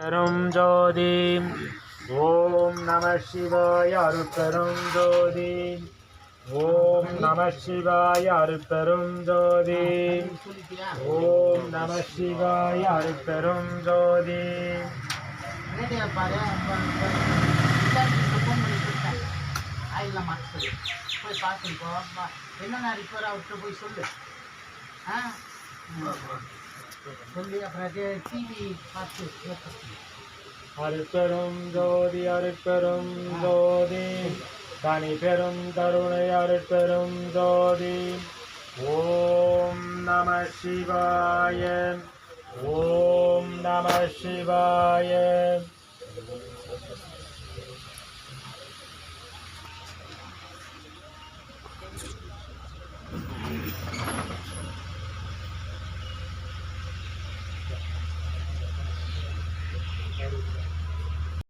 அருட்பெரும் ஜோதி. ஓம் நம சிவாய அருட்பெரும் ஜோதி. ஓம் நம சிவாய அருட்பெரும் ஜோதி. ஓம் நம சிவாய அருட்பெரும் ஜோதி. போய் பார்த்துக்கோ என்ன ரிப்பேர் அவர்கிட்ட போய் சொல்லு சொல்லி அப்புறம் டிவி பார்த்து அருட்பெரும் ஜோதி அருட்பெரும் ஜோதி தனி பெரும் கருணை அருட்பெரும் ஜோதி. ஓம் நம சிவாய. ஓம் நம சிவாய.